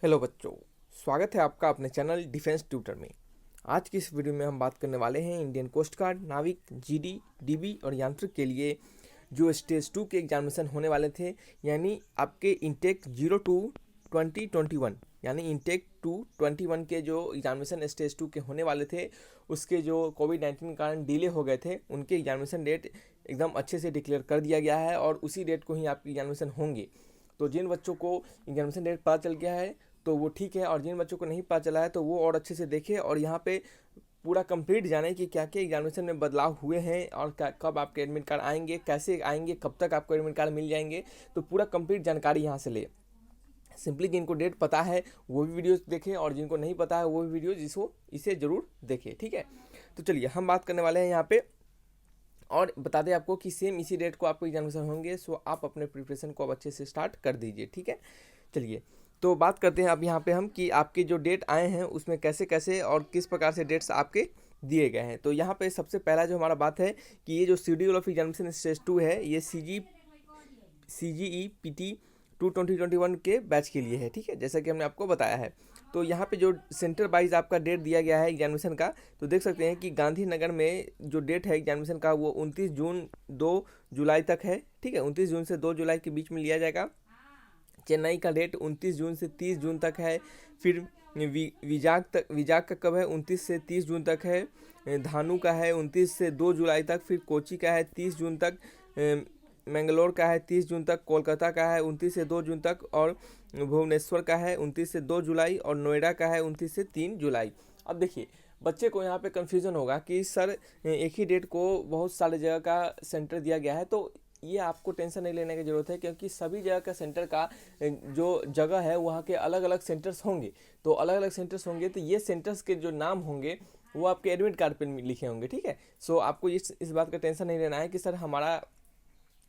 Hello बच्चों, स्वागत है आपका अपने चैनल डिफेंस ट्यूटर में। आज की इस वीडियो में हम बात करने वाले हैं इंडियन कोस्ट गार्ड, नाविक, जीडी, डीबी और यांत्रिक के लिए जो स्टेज 2 के एग्जामिनेशन होने वाले थे, यानी आपके इंटेक 02-2021 यानी इंटेक 221 के जो एग्जामिनेशन स्टेज 2 के होने वाले थे, उसके जो कोविड-19 के कारण डिले हो गए थे, उनके एग्जामिनेशन डेट एकदम अच्छे से डिक्लेयर कर दिया गया है और उसी डेट को ही आपके एग्जामिनेशन होंगे। तो जिन बच्चों को एग्जामिनेशन डेट पता चल गया है तो वो ठीक है, और जिन बच्चों को नहीं पता चला है तो वो और अच्छे से देखें और यहाँ पे पूरा कंप्लीट जाने कि क्या क्या एग्जामिनेशन में बदलाव हुए हैं और कब आपके एडमिट कार्ड आएंगे, कैसे आएंगे, कब तक आपको एडमिट कार्ड मिल जाएंगे। तो पूरा कंप्लीट जानकारी यहाँ से ले। सिंपली जिनको डेट पता है वो भी वीडियोस देखें और जिनको नहीं पता है वो भी वीडियोस जिसको इसे ज़रूर देखें, ठीक है। तो चलिए हम बात करने वाले हैं यहाँ पे और बता दें आपको कि सेम इसी डेट को आपको एग्जामिनेशन होंगे। सो आप अपने प्रिपरेशन को अब अच्छे से स्टार्ट कर दीजिए, ठीक है। चलिए तो बात करते हैं अब यहाँ पे हम कि आपके जो डेट आए हैं उसमें कैसे कैसे और किस प्रकार से डेट्स आपके दिए गए हैं। तो यहाँ पे सबसे पहला जो हमारा बात है कि ये जो शेड्यूल ऑफ एग्जामिनेशन स्टेज 2 है, ये CGE PT 2021 के बैच के लिए है, ठीक है, जैसा कि हमने आपको बताया है। तो यहाँ पे जो सेंटर वाइज आपका डेट दिया गया है एग्जामिनेशन का, तो देख सकते हैं कि गांधीनगर में जो डेट है एग्जामिनेशन का वो 29 जून 2 जुलाई तक है, ठीक है। 29 जून से 2 जुलाई के बीच में लिया जाएगा। चेन्नई का डेट 29 जून से 30 जून तक है। फिर विजाग का कब है, 29 से 30 जून तक है। धानु का है 29 से 2 जुलाई तक। फिर कोची का है 30 जून तक। मैंगलोर का है 30 जून तक। कोलकाता का है 29 से 2 जून तक। और भुवनेश्वर का है 29 से 2 जुलाई। और नोएडा का है 29 से 3 जुलाई। अब देखिए बच्चे को यहाँ पे कन्फ्यूज़न होगा कि सर एक ही डेट को बहुत सारे जगह का सेंटर दिया गया है। तो ये आपको टेंशन नहीं लेने की ज़रूरत है, क्योंकि सभी जगह का सेंटर का जो जगह है वहाँ के अलग अलग सेंटर्स होंगे। तो अलग अलग सेंटर्स होंगे तो ये सेंटर्स के जो नाम होंगे वो आपके एडमिट कार्ड पे लिखे होंगे, ठीक है। सो आपको इस बात का टेंशन नहीं लेना है कि सर हमारा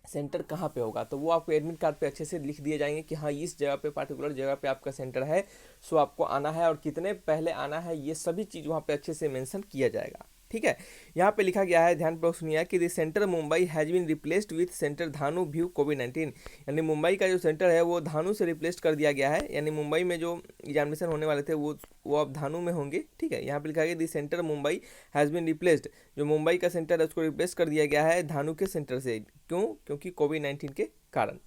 सेंटर कहाँ पे होगा। तो वो आपको एडमिट कार्ड पे अच्छे से लिख दिए जाएंगे कि हाँ इस जगह पे पर्टिकुलर जगह पे आपका सेंटर है। सो आपको आना है और कितने पहले आना है, ये सभी चीज़ वहाँ पे अच्छे से मेंशन किया जाएगा, ठीक है। यहाँ पे लिखा गया है, ध्यानपूर्वक सुनिए, कि the centre Mumbai has been replaced with center Dahanu व्यू कोविड-19। यानी मुंबई का जो सेंटर है वो धानु से रिप्लेस कर दिया गया है। यानी मुंबई में जो एग्जामिनेशन होने वाले थे वो अब धानु में होंगे, ठीक है। यहाँ पे लिखा गया the centre Mumbai has been replaced, जो मुंबई का सेंटर है उसको रिप्लेस कर दिया गया है धानु के सेंटर से। क्यों? क्योंकि कोविड-19 के कारण,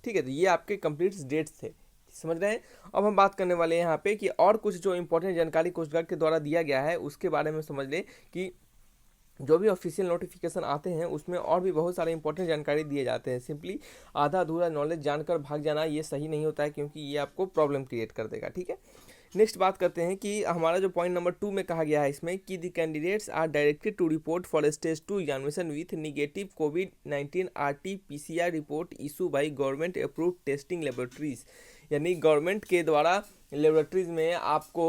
ठीक है। तो ये आपके कंप्लीट डेट्स थे, समझ रहे हैं। अब हम बात करने वाले हैं यहाँ पे कि और कुछ जो इंपॉर्टेंट जानकारी कोस्ट गार्ड के द्वारा दिया गया है उसके बारे में समझ लें कि जो भी ऑफिशियल नोटिफिकेशन आते हैं उसमें और भी बहुत सारे इंपॉर्टेंट जानकारी दिए जाते हैं। सिंपली आधा अधूरा नॉलेज जानकर भाग जाना ये सही नहीं होता है, क्योंकि ये आपको प्रॉब्लम क्रिएट कर देगा, ठीक है। नेक्स्ट बात करते हैं कि हमारा जो पॉइंट नंबर 2 में कहा गया है इसमें कि the candidates are directed to report for stage 2 examination with negative कोविड-19 RT-PCR report issue by government approved testing laboratories. यानी गवर्नमेंट के द्वारा लेबोरेटरीज में आपको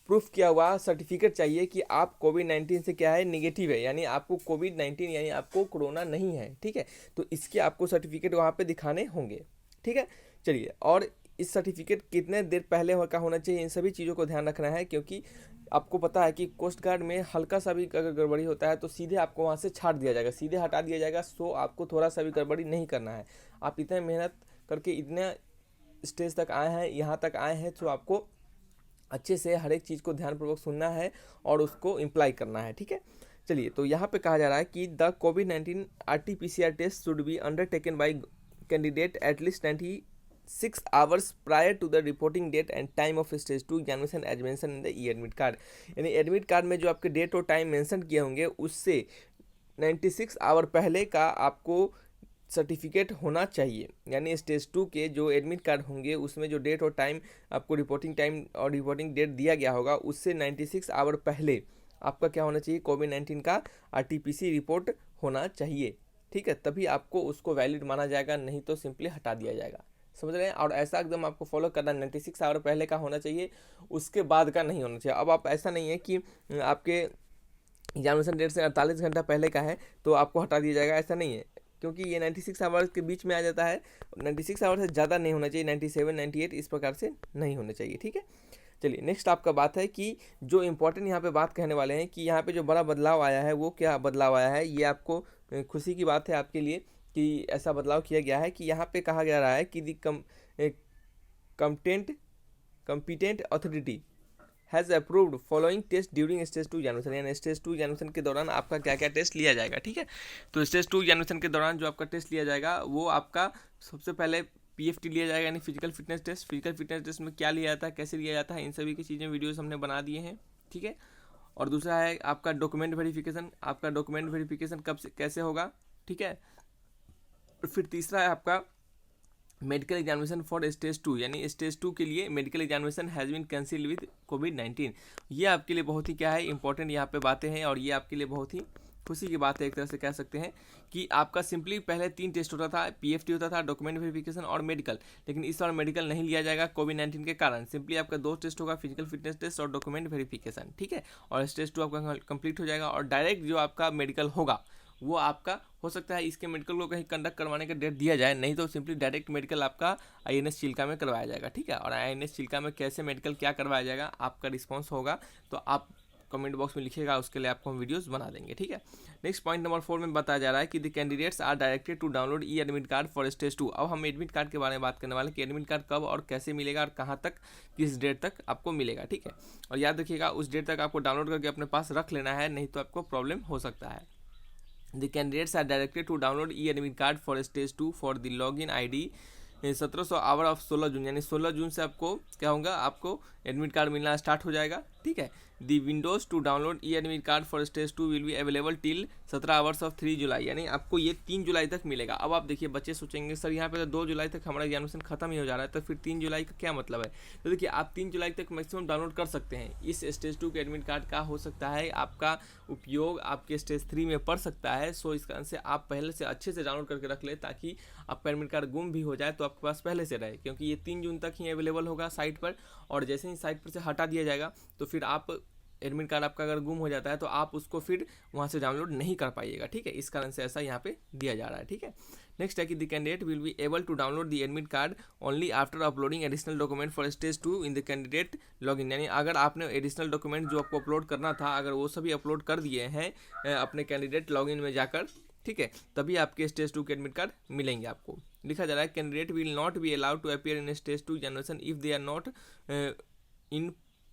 प्रूफ किया हुआ सर्टिफिकेट चाहिए कि आप कोविड-19 से क्या है, निगेटिव है, यानी आपको कोविड-19 यानी आपको कोरोना नहीं है, ठीक है। तो इसके आपको सर्टिफिकेट वहाँ पे दिखाने होंगे, ठीक है। चलिए, और इस सर्टिफिकेट कितने देर पहले का होना चाहिए, इन सभी चीज़ों को ध्यान रखना है, क्योंकि आपको पता है कि कोस्ट गार्ड में हल्का सा भी अगर गड़बड़ी होता है तो सीधे आपको वहाँ से छाट दिया जाएगा, सीधे हटा दिया जाएगा। सो आपको थोड़ा सा भी गड़बड़ी नहीं करना है। आप इतने मेहनत करके इतने स्टेज तक आए हैं, यहाँ तक आए हैं, तो आपको अच्छे से हर एक चीज़ को ध्यानपूर्वक सुनना है और उसको इम्प्लाई करना है, ठीक है। चलिए, तो यहाँ पे कहा जा रहा है कि द कोविड-19 RT-PCR test should be undertaken by candidate at least 96 hours prior to the reporting date and time of stage 2 examination as mention in the e admit card. यानी एडमिट कार्ड में जो आपके डेट और टाइम मेंशन किए होंगे उससे 96 our पहले का आपको सर्टिफिकेट होना चाहिए। यानी स्टेज 2 के जो एडमिट कार्ड होंगे उसमें जो डेट और टाइम आपको रिपोर्टिंग टाइम और रिपोर्टिंग डेट दिया गया होगा उससे 96 आवर पहले आपका क्या होना चाहिए, कोविड-19 का RT-PCR रिपोर्ट होना चाहिए, ठीक है। तभी आपको उसको वैलिड माना जाएगा, नहीं तो सिंपली हटा दिया जाएगा, समझ रहे हैं। और ऐसा एकदम आपको फॉलो करना, 96 आवर पहले का होना चाहिए, उसके बाद का नहीं होना चाहिए। अब आप ऐसा नहीं है कि आपके एग्जामिनेशन डेट से 48 घंटा पहले का है तो आपको हटा दिया जाएगा, ऐसा नहीं है, क्योंकि ये 96 आवर्स के बीच में आ जाता है। 96 आवर्स से ज़्यादा नहीं होना चाहिए, 97, 98 इस प्रकार से नहीं होने चाहिए, ठीक है। चलिए, नेक्स्ट आपका बात है कि जो इम्पोर्टेंट यहाँ पे बात कहने वाले हैं कि यहाँ पे जो बड़ा बदलाव आया है वो क्या बदलाव आया है। ये आपको खुशी की बात है आपके लिए कि ऐसा बदलाव किया गया है कि यहाँ पे कहा जा रहा है कि the content competent authority has approved following test during stage 2 examination, यानी स्टेज 2 एग्जामिनेशन के दौरान आपका क्या क्या टेस्ट लिया जाएगा, ठीक है। तो स्टेज 2 एग्जामिनेशन के दौरान जो आपका टेस्ट लिया जाएगा वो आपका सबसे पहले PFT लिया जाएगा, यानी physical fitness test. Physical fitness test में क्या लिया जाता है, कैसे लिया जाता है, इन सभी की चीज़ें वीडियोस हमने बना दिए हैं, ठीक है। और दूसरा है आपका डॉक्यूमेंट वेरिफिकेशन, आपका डॉक्यूमेंट वेरिफिकेशन कब से कैसे होगा, ठीक है। फिर तीसरा है आपका मेडिकल एग्जामिनेशन फॉर स्टेज 2, यानी स्टेज 2 के लिए medical examination has been cancelled with कोविड-19। ये आपके लिए बहुत ही क्या है इंपॉर्टेंट यहाँ पे बातें हैं, और ये आपके लिए बहुत ही खुशी की बात है, एक तरह से कह सकते हैं कि आपका सिंपली पहले 3 टेस्ट होता था, PFT होता था, डॉक्यूमेंट वेरिफिकेशन और मेडिकल, लेकिन इस बार मेडिकल नहीं लिया जाएगा कोविड-19 के कारण। सिंपली आपका 2 टेस्ट होगा, फिजिकल फिटनेस टेस्ट और डॉक्यूमेंट वेरिफिकेशन, ठीक है। और स्टेज 2 आपका कंप्लीट हो जाएगा, और डायरेक्ट जो आपका मेडिकल होगा वो आपका हो सकता है इसके मेडिकल को कहीं कंडक्ट करवाने का डेट दिया जाए, नहीं तो सिंपली डायरेक्ट मेडिकल आपका INS चिल्का में करवाया जाएगा, ठीक है। और INS चिल्का में कैसे मेडिकल क्या करवाया जाएगा, आपका रिस्पॉन्स होगा तो आप कमेंट बॉक्स में लिखिएगा, उसके लिए आपको हम वीडियोस बना देंगे, ठीक है। नेक्स्ट पॉइंट नंबर 4 में बताया जा रहा है कि the candidates are directed to download admit card for stage 2। अब हम एडमिट कार्ड के बारे में बात करने वाले कि एडमिट कार्ड कब और कैसे मिलेगा और कहाँ तक, किस डेट तक आपको मिलेगा, ठीक है। और याद रखिएगा उस डेट तक आपको डाउनलोड करके अपने पास रख लेना है, नहीं तो आपको प्रॉब्लम हो सकता है। The candidates are directed to download e-admit card for stage 2 for the login ID 1700 hour of 16 जून, यानी 16 जून से आपको क्या होगा, आपको एडमिट कार्ड मिलना स्टार्ट हो जाएगा, ठीक है। The windows to download admit card for stage 2 will be available till 17 hours of 3 July, यानी आपको ये 3 जुलाई तक मिलेगा। अब आप देखिए बच्चे सोचेंगे सर यहाँ पे तो 2 जुलाई तक हमारा एग्जामिनेशन खत्म ही हो जा रहा है, तो फिर 3 जुलाई का क्या मतलब है। तो देखिए आप 3 जुलाई तक मैक्सिमम डाउनलोड कर सकते हैं। इस स्टेज 2 के एडमिट कार्ड का हो सकता है आपका उपयोग आपके स्टेज 3 में पड़ सकता है, सो इस कारण से आप पहले से अच्छे से डाउनलोड करके रख ले, ताकि आपका एडमिट कार्ड गुम भी हो जाए तो आपके पास पहले से रहे, क्योंकि ये 3 जून तक ही अवेलेबल होगा साइट पर, और जैसे ही साइट पर से हटा दिया जाएगा तो फिर आप एडमिट कार्ड आपका अगर गुम हो जाता है तो आप उसको फिर वहाँ से डाउनलोड नहीं कर पाइएगा, ठीक है। इस कारण से ऐसा यहाँ पे दिया जा रहा है, ठीक है। नेक्स्ट है कि the candidate will be able to download the admit card only after uploading additional document for stage 2 in the candidate login, यानी अगर आपने एडिशनल डॉक्यूमेंट जो आपको अपलोड करना था अगर वो सभी अपलोड कर दिए हैं अपने कैंडिडेट लॉगिन में जाकर, ठीक है, तभी आपके स्टेज 2 के एडमिट कार्ड मिलेंगे आपको। लिखा जा रहा है candidate will not be allowed to appear in stage 2 examination if they are not in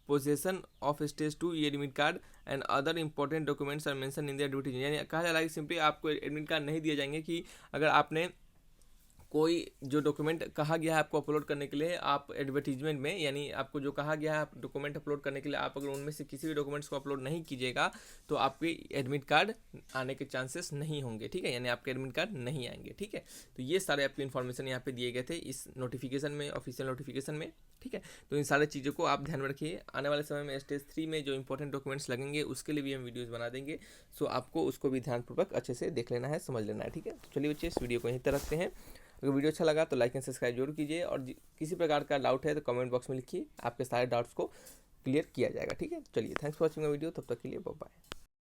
possession of stage 2 admit card and other important documents are mention in their duty, यानी कहा जा रहा है कि सिंपली आपको एडमिट कार्ड नहीं दिए जाएंगे कि अगर आपने कोई जो डॉक्यूमेंट कहा गया है आपको अपलोड करने के लिए, आप एडवर्टीजमेंट में, यानी आपको जो कहा गया है डॉक्यूमेंट अपलोड करने के लिए, आप अगर उनमें से किसी भी डॉक्यूमेंट्स को अपलोड नहीं कीजिएगा तो आपके एडमिट कार्ड आने के चांसेस नहीं होंगे, ठीक है, यानी आपके एडमिट कार्ड नहीं आएंगे, ठीक है। तो ये सारे आपकी इन्फॉर्मेशन यहाँ पे दिए गए थे इस नोटिफिकेशन में, ऑफिशियल नोटिफिकेशन में, ठीक है। तो इन सारी चीज़ों को आप ध्यान में रखिए। आने वाले समय में स्टेज 3 में जो इंपॉर्टेंट डॉक्यूमेंट्स लगेंगे उसके लिए भी हम वीडियोस बना देंगे, सो आपको उसको भी ध्यानपूर्वक अच्छे से देख लेना है, समझ लेना है, ठीक है। चलिए बच्चे इस वीडियो को यहीं तक रखते हैं। अगर वीडियो अच्छा लगा तो लाइक एंड सब्सक्राइब जरूर कीजिए, और किसी प्रकार का डाउट है तो कमेंट बॉक्स में लिखिए, आपके सारे डाउट्स को क्लियर किया जाएगा, ठीक है। चलिए थैंक्स फॉर वॉचिंग वीडियो, तब तक के लिए बाय बाय।